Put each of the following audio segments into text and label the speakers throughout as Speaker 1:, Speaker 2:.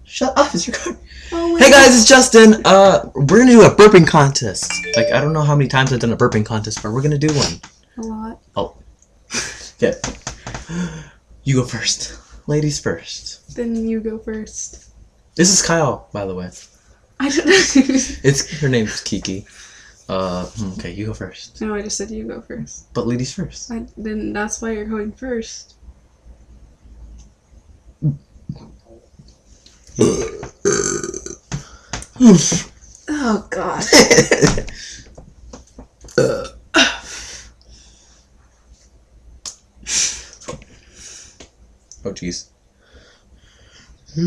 Speaker 1: Shut up, it's recording.
Speaker 2: Oh,
Speaker 1: hey guys, it's Justin. We're gonna do a burping contest. Like, I don't know how many times I've done a burping contest, but we're gonna do one.
Speaker 2: A lot.
Speaker 1: Oh. Okay. You go first. Ladies first.
Speaker 2: Then you go first.
Speaker 1: This is Kyle, by the way.
Speaker 2: I don't know.
Speaker 1: Her name's Kiki. Okay, you go first.
Speaker 2: No, I just said you go first.
Speaker 1: But ladies first.
Speaker 2: Then that's why you're going first. Oh god.
Speaker 1: Oh jeez. You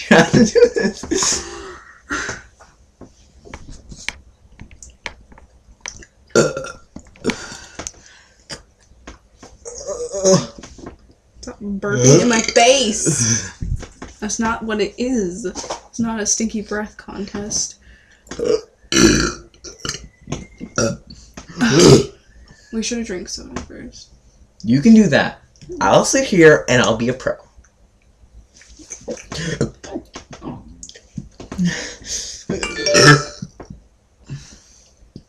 Speaker 1: have to do this.
Speaker 2: Stop burping in my face. That's not what it is. It's not a stinky breath contest. We should have drank soda first.
Speaker 1: You can do that. I'll sit here and I'll be a pro.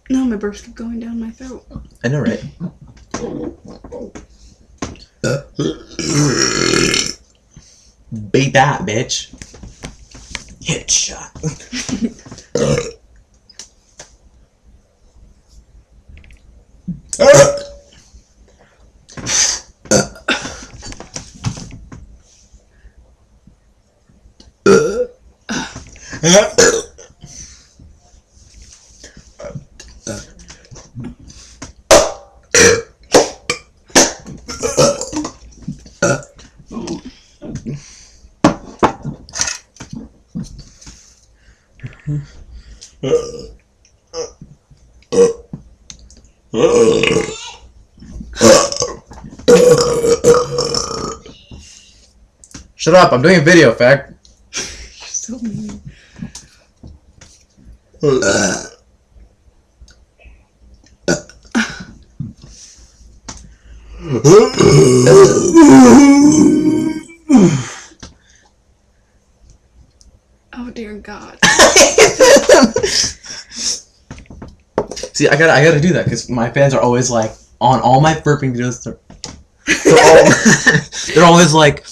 Speaker 2: No, my burps keep going down my throat.
Speaker 1: I know, right? Beat that, bitch. Headshot. Shut up, I'm doing a video, fact.
Speaker 2: You're so mean. Oh dear God.
Speaker 1: See, I gotta do that because my fans are always like on all my burping videos. They're always like,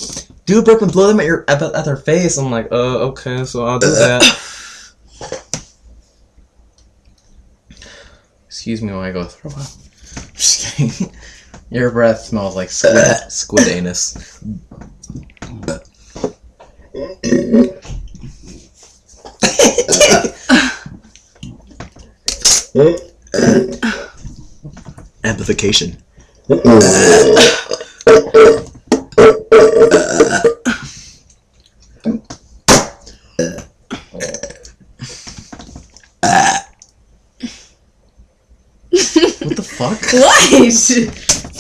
Speaker 1: do a burp and blow them at their face. I'm like, okay, so I'll do that. Excuse me while I go throw up. Just kidding. Your breath smells like squid anus. Amplification. What the fuck?
Speaker 2: What? You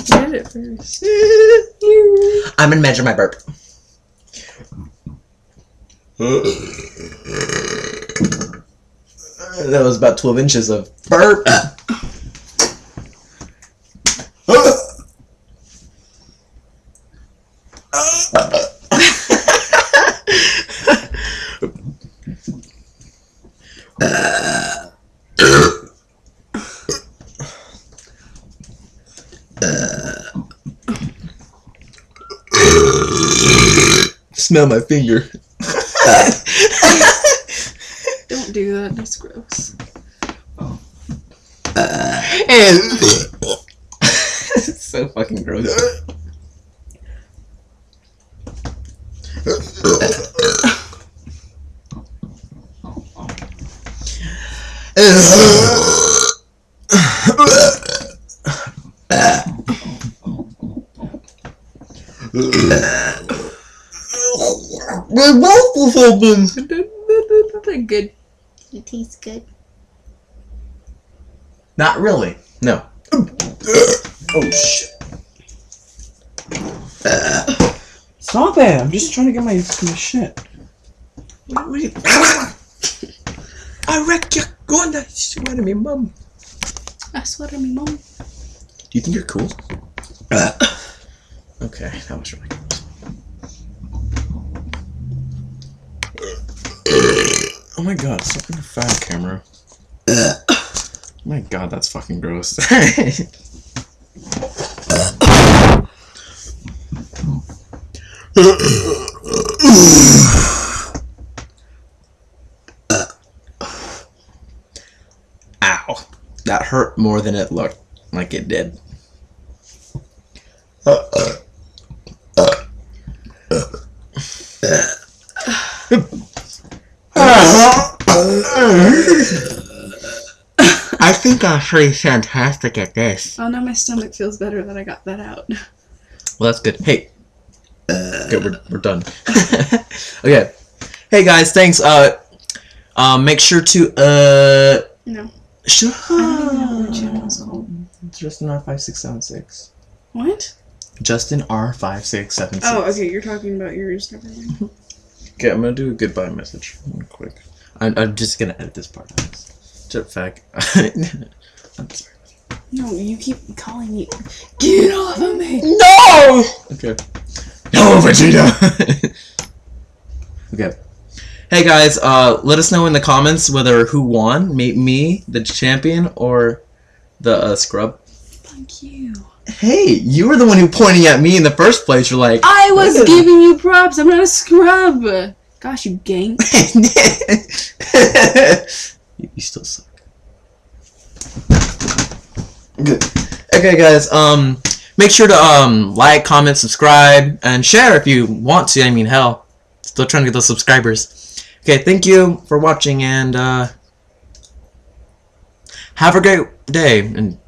Speaker 2: did it first.
Speaker 1: I'm gonna measure my burp. That was about 12 inches of burp. Smell my finger.
Speaker 2: Don't do that, that's gross.
Speaker 1: It's so fucking gross. My mouth was open.
Speaker 2: Good. You taste good.
Speaker 1: Not really. No. Oh shit. Stop it! I'm just trying to get my shit. What are you? I wrecked your gun. I swear to me, mum.
Speaker 2: I swear to me, mom.
Speaker 1: Do you think you're cool? Okay, that was really gross. Oh my god, stop being a fat camera. Oh my god, that's fucking gross. Ow. That hurt more than it looked like it did. I think I'm pretty fantastic at this.
Speaker 2: Oh, now my stomach feels better that I got that out.
Speaker 1: Well, that's good. Hey. Okay, we're done. Okay. Hey guys, thanks. Make sure to
Speaker 2: No.
Speaker 1: Shut up.
Speaker 2: I don't even know what my channel is called.
Speaker 1: Justin R5676.
Speaker 2: What?
Speaker 1: Justin R5676.
Speaker 2: Oh, okay, you're talking about your Instagram.
Speaker 1: Okay, I'm gonna do a goodbye message real quick. I'm just gonna edit this part out. Jetpack. I'm sorry.
Speaker 2: No, you keep calling me. Get off of me!
Speaker 1: No! Okay. No, Vegeta! Okay. Hey guys, let us know in the comments whether who won, me, the champion, or the scrub.
Speaker 2: Fuck you.
Speaker 1: Hey, you were the one who pointing at me in the first place. You're like,
Speaker 2: I was giving you props. I'm not a scrub. Gosh, you gang.
Speaker 1: You still suck. Good. Okay, guys. Make sure to like, comment, subscribe, and share if you want to. I mean, hell, still trying to get those subscribers. Okay, thank you for watching, and have a great day. And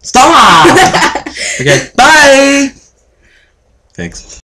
Speaker 1: stop. Okay, bye. Thanks.